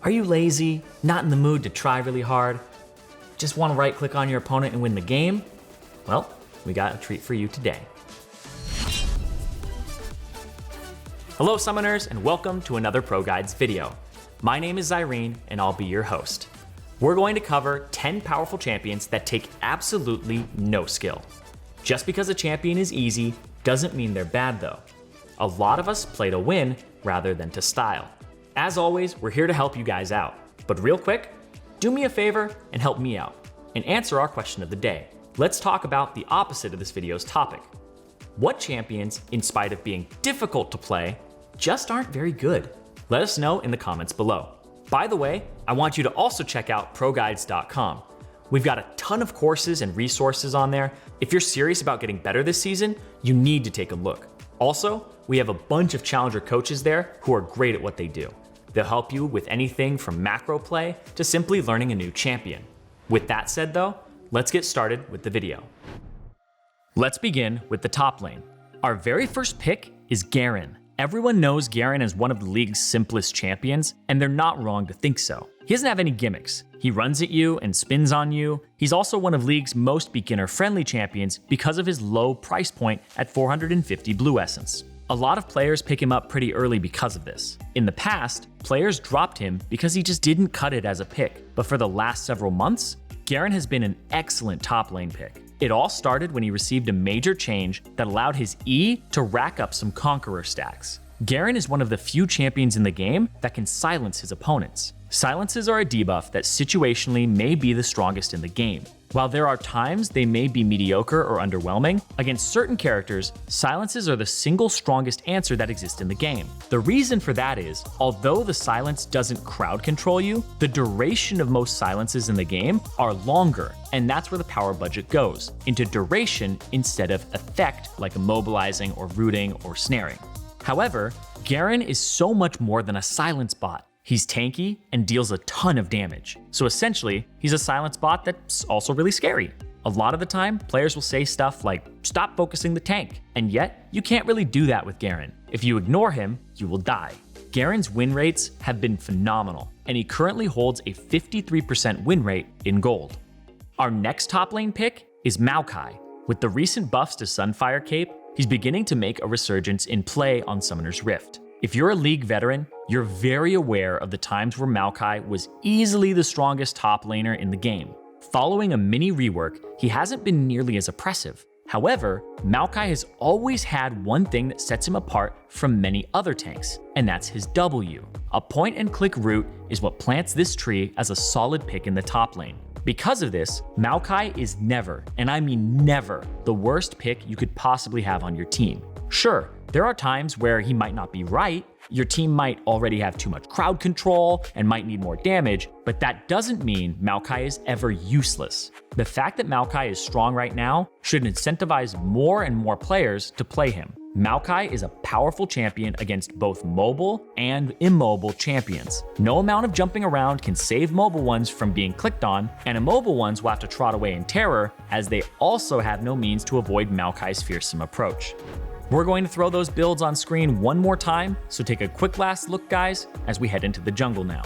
Are you lazy, not in the mood to try really hard? Just want to right click on your opponent and win the game? Well, we got a treat for you today. Hello summoners, and welcome to another ProGuides video. My name is Zyrene and I'll be your host. We're going to cover 10 powerful champions that take absolutely no skill. Just because a champion is easy doesn't mean they're bad though. A lot of us play to win rather than to style. As always, we're here to help you guys out. But real quick, do me a favor and help me out and answer our question of the day. Let's talk about the opposite of this video's topic. What champions, in spite of being difficult to play, just aren't very good? Let us know in the comments below. By the way, I want you to also check out ProGuides.com. We've got a ton of courses and resources on there. If you're serious about getting better this season, you need to take a look. Also, we have a bunch of challenger coaches there who are great at what they do. They'll help you with anything from macro play to simply learning a new champion. With that said though, let's get started with the video. Let's begin with the top lane. Our very first pick is Garen. Everyone knows Garen is one of the league's simplest champions, and they're not wrong to think so. He doesn't have any gimmicks. He runs at you and spins on you. He's also one of League's most beginner-friendly champions because of his low price point at 450 blue essence. A lot of players pick him up pretty early because of this. In the past, players dropped him because he just didn't cut it as a pick, but for the last several months, Garen has been an excellent top lane pick. It all started when he received a major change that allowed his E to rack up some Conqueror stacks. Garen is one of the few champions in the game that can silence his opponents. Silences are a debuff that situationally may be the strongest in the game. While there are times they may be mediocre or underwhelming, against certain characters, silences are the single strongest answer that exists in the game. The reason for that is, although the silence doesn't crowd control you, the duration of most silences in the game are longer, and that's where the power budget goes, into duration instead of effect like immobilizing or rooting or snaring. However, Garen is so much more than a silence bot. He's tanky and deals a ton of damage. So essentially, he's a silence bot that's also really scary. A lot of the time, players will say stuff like, stop focusing the tank, and yet you can't really do that with Garen. If you ignore him, you will die. Garen's win rates have been phenomenal, and he currently holds a 53% win rate in gold. Our next top lane pick is Maokai. With the recent buffs to Sunfire Cape, he's beginning to make a resurgence in play on Summoner's Rift. If you're a League veteran, you're very aware of the times where Maokai was easily the strongest top laner in the game. Following a mini rework, he hasn't been nearly as oppressive. However, Maokai has always had one thing that sets him apart from many other tanks, and that's his W. A point-and-click root is what plants this tree as a solid pick in the top lane. Because of this, Maokai is never, and I mean never, the worst pick you could possibly have on your team. Sure, there are times where he might not be right, your team might already have too much crowd control and might need more damage, but that doesn't mean Maokai is ever useless. The fact that Maokai is strong right now should incentivize more and more players to play him. Maokai is a powerful champion against both mobile and immobile champions. No amount of jumping around can save mobile ones from being clicked on, and immobile ones will have to trot away in terror as they also have no means to avoid Maokai's fearsome approach. We're going to throw those builds on screen one more time, so take a quick last look guys as we head into the jungle now.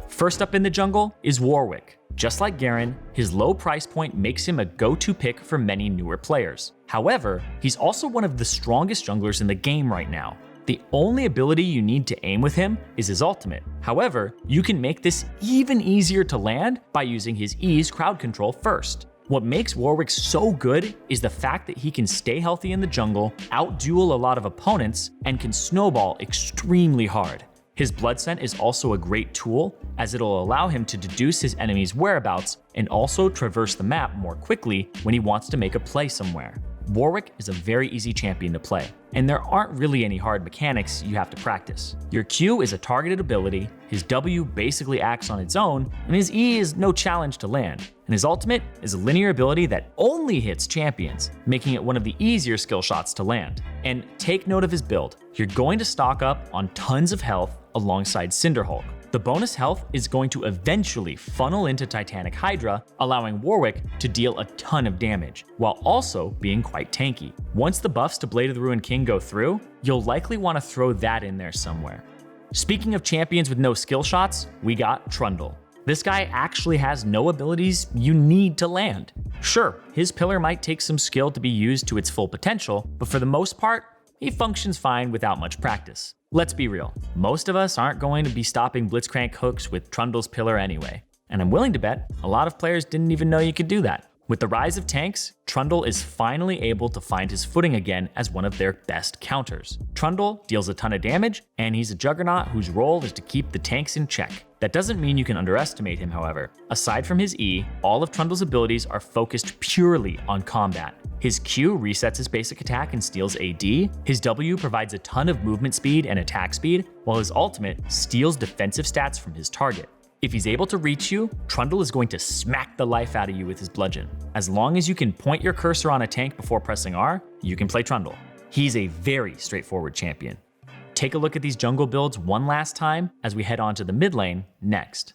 First up in the jungle is Warwick. Just like Garen, his low price point makes him a go-to pick for many newer players. However, he's also one of the strongest junglers in the game right now. The only ability you need to aim with him is his ultimate. However, you can make this even easier to land by using his E's crowd control first. What makes Warwick so good is the fact that he can stay healthy in the jungle, outduel a lot of opponents, and can snowball extremely hard. His Blood Scent is also a great tool, as it'll allow him to deduce his enemy's whereabouts and also traverse the map more quickly when he wants to make a play somewhere. Warwick is a very easy champion to play, and there aren't really any hard mechanics you have to practice. Your Q is a targeted ability, his W basically acts on its own, and his E is no challenge to land. And his ultimate is a linear ability that only hits champions, making it one of the easier skill shots to land. And take note of his build. You're going to stock up on tons of health alongside Cinderhulk. The bonus health is going to eventually funnel into Titanic Hydra, allowing Warwick to deal a ton of damage, while also being quite tanky. Once the buffs to Blade of the Ruined King go through, you'll likely want to throw that in there somewhere. Speaking of champions with no skill shots, we got Trundle. This guy actually has no abilities you need to land. Sure, his pillar might take some skill to be used to its full potential, but for the most part, he functions fine without much practice. Let's be real, most of us aren't going to be stopping Blitzcrank hooks with Trundle's pillar anyway. And I'm willing to bet a lot of players didn't even know you could do that. With the rise of tanks, Trundle is finally able to find his footing again as one of their best counters. Trundle deals a ton of damage, and he's a juggernaut whose role is to keep the tanks in check. That doesn't mean you can underestimate him, however. Aside from his E, all of Trundle's abilities are focused purely on combat. His Q resets his basic attack and steals AD, his W provides a ton of movement speed and attack speed, while his ultimate steals defensive stats from his target. If he's able to reach you, Trundle is going to smack the life out of you with his bludgeon. As long as you can point your cursor on a tank before pressing R, you can play Trundle. He's a very straightforward champion. Take a look at these jungle builds one last time as we head on to the mid lane next.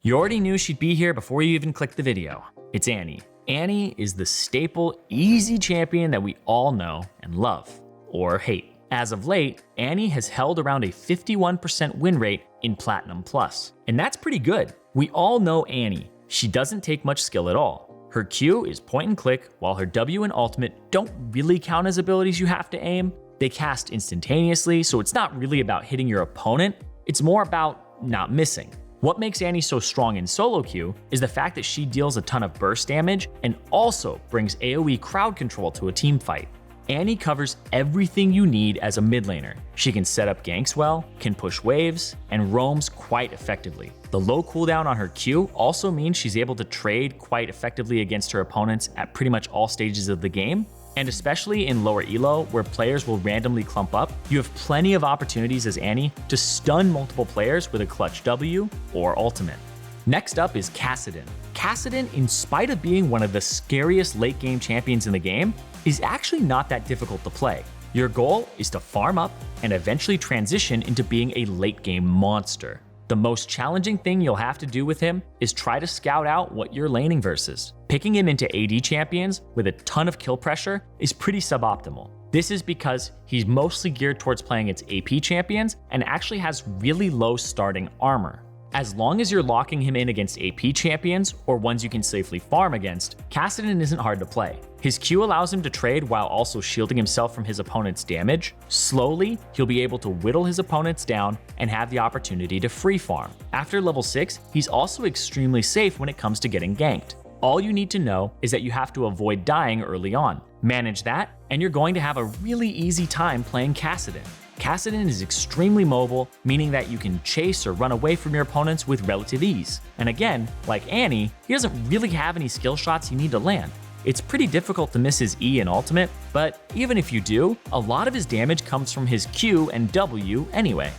You already knew she'd be here before you even clicked the video. It's Annie. Annie is the staple, easy champion that we all know and love, or hate. As of late, Annie has held around a 51% win rate in Platinum Plus, and that's pretty good. We all know Annie. She doesn't take much skill at all. Her Q is point and click, while her W and ultimate don't really count as abilities you have to aim. They cast instantaneously, so it's not really about hitting your opponent, it's more about not missing. What makes Annie so strong in solo queue is the fact that she deals a ton of burst damage and also brings AoE crowd control to a team fight. Annie covers everything you need as a mid laner. She can set up ganks well, can push waves, and roams quite effectively. The low cooldown on her Q also means she's able to trade quite effectively against her opponents at pretty much all stages of the game. And especially in lower elo, where players will randomly clump up, you have plenty of opportunities as Annie to stun multiple players with a clutch W or ultimate. Next up is Kassadin. Kassadin, in spite of being one of the scariest late game champions in the game, is actually not that difficult to play. Your goal is to farm up and eventually transition into being a late game monster. The most challenging thing you'll have to do with him is try to scout out what you're laning versus. Picking him into AD champions with a ton of kill pressure is pretty suboptimal. This is because he's mostly geared towards playing its AP champions and actually has really low starting armor. As long as you're locking him in against AP champions or ones you can safely farm against, Kassadin isn't hard to play. His Q allows him to trade while also shielding himself from his opponent's damage. Slowly, he'll be able to whittle his opponents down and have the opportunity to free farm. After level 6, he's also extremely safe when it comes to getting ganked. All you need to know is that you have to avoid dying early on. Manage that, and you're going to have a really easy time playing Kassadin. Kassadin is extremely mobile, meaning that you can chase or run away from your opponents with relative ease. And again, like Annie, he doesn't really have any skill shots you need to land. It's pretty difficult to miss his E and ultimate, but even if you do, a lot of his damage comes from his Q and W anyway.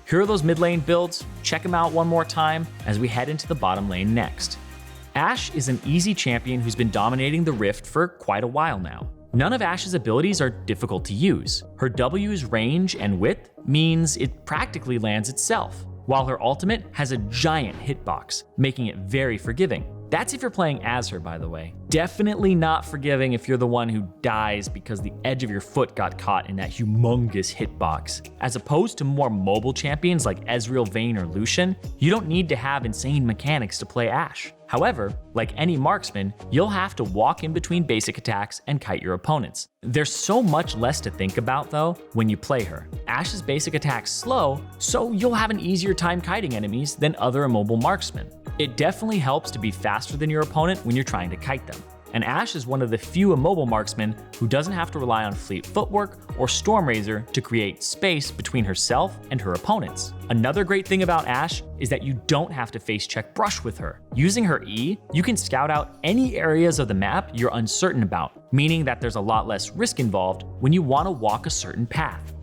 Here are those mid lane builds, check them out one more time as we head into the bottom lane next. Ashe is an easy champion who's been dominating the Rift for quite a while now. None of Ashe's abilities are difficult to use. Her W's range and width means it practically lands itself, while her ultimate has a giant hitbox, making it very forgiving. That's if you're playing as her, by the way. Definitely not forgiving if you're the one who dies because the edge of your foot got caught in that humongous hitbox. As opposed to more mobile champions like Ezreal, Vayne, or Lucian, you don't need to have insane mechanics to play Ashe. However, like any marksman, you'll have to walk in between basic attacks and kite your opponents. There's so much less to think about though when you play her. Ashe's basic attack's slow, so you'll have an easier time kiting enemies than other immobile marksmen. It definitely helps to be faster than your opponent when you're trying to kite them. And Ashe is one of the few immobile marksmen who doesn't have to rely on fleet footwork or Stormrazor to create space between herself and her opponents. Another great thing about Ashe is that you don't have to face check brush with her. Using her E, you can scout out any areas of the map you're uncertain about, meaning that there's a lot less risk involved when you want to walk a certain path.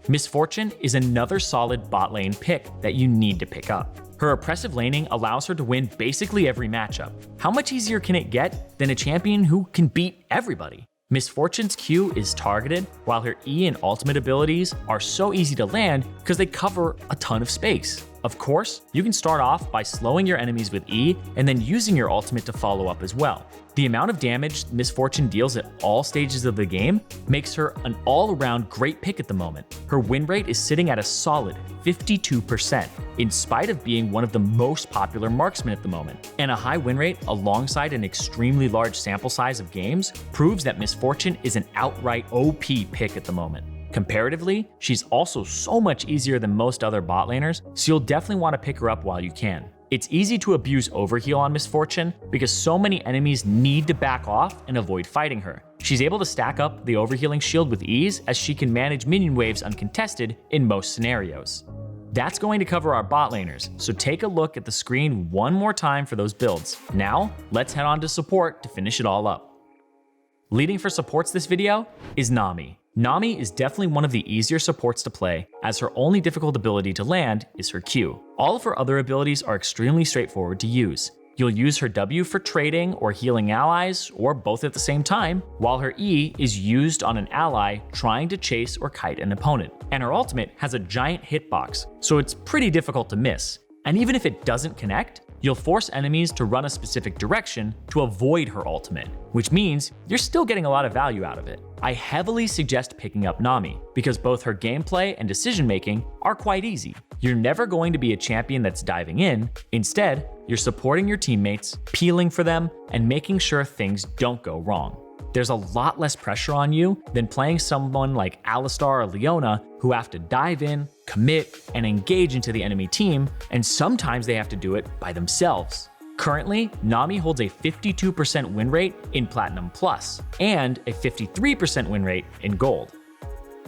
Misfortune is another solid bot lane pick that you need to pick up. Her oppressive laning allows her to win basically every matchup. How much easier can it get than a champion who can beat everybody? Misfortune's Q is targeted, while her E and ultimate abilities are so easy to land because they cover a ton of space. Of course, you can start off by slowing your enemies with E and then using your ultimate to follow up as well. The amount of damage Misfortune deals at all stages of the game makes her an all-around great pick at the moment. Her win rate is sitting at a solid 52%, in spite of being one of the most popular marksmen at the moment. And a high win rate alongside an extremely large sample size of games proves that Misfortune is an outright OP pick at the moment. Comparatively, she's also so much easier than most other bot laners, so you'll definitely want to pick her up while you can. It's easy to abuse overheal on Misfortune because so many enemies need to back off and avoid fighting her. She's able to stack up the overhealing shield with ease as she can manage minion waves uncontested in most scenarios. That's going to cover our bot laners, so take a look at the screen one more time for those builds. Now, let's head on to support to finish it all up. Leading for supports this video is Nami. Nami is definitely one of the easier supports to play, as her only difficult ability to land is her Q. All of her other abilities are extremely straightforward to use. You'll use her W for trading or healing allies, or both at the same time, while her E is used on an ally trying to chase or kite an opponent. And her ultimate has a giant hitbox, so it's pretty difficult to miss. And even if it doesn't connect, you'll force enemies to run a specific direction to avoid her ultimate, which means you're still getting a lot of value out of it. I heavily suggest picking up Nami, because both her gameplay and decision making are quite easy. You're never going to be a champion that's diving in. Instead, you're supporting your teammates, peeling for them, and making sure things don't go wrong. There's a lot less pressure on you than playing someone like Alistar or Leona, who have to dive in, commit, and engage into the enemy team, and sometimes they have to do it by themselves. Currently, Nami holds a 52% win rate in Platinum Plus, and a 53% win rate in Gold.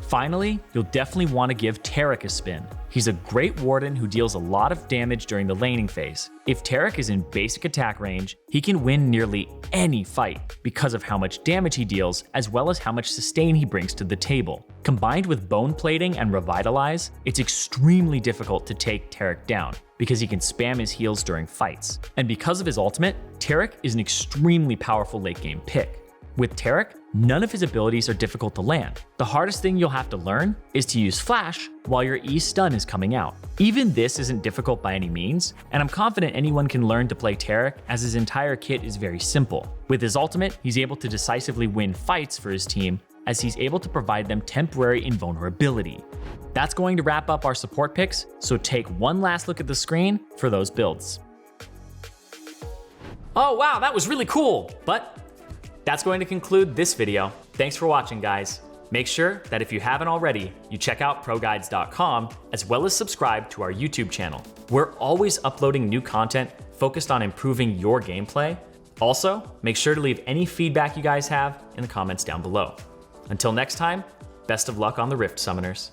Finally, you'll definitely want to give Taric a spin. He's a great warden who deals a lot of damage during the laning phase. If Taric is in basic attack range, he can win nearly any fight because of how much damage he deals, as well as how much sustain he brings to the table. Combined with Bone Plating and Revitalize, it's extremely difficult to take Taric down, because he can spam his heals during fights. And because of his ultimate, Taric is an extremely powerful late game pick. With Taric, none of his abilities are difficult to land. The hardest thing you'll have to learn is to use Flash while your E stun is coming out. Even this isn't difficult by any means, and I'm confident anyone can learn to play Taric, as his entire kit is very simple. With his ultimate, he's able to decisively win fights for his team, as he's able to provide them temporary invulnerability. That's going to wrap up our support picks, so take one last look at the screen for those builds. Oh wow, that was really cool, but that's going to conclude this video. Thanks for watching, guys. Make sure that if you haven't already, you check out ProGuides.com, as well as subscribe to our YouTube channel. We're always uploading new content focused on improving your gameplay. Also, make sure to leave any feedback you guys have in the comments down below. Until next time, best of luck on the Rift, Summoners.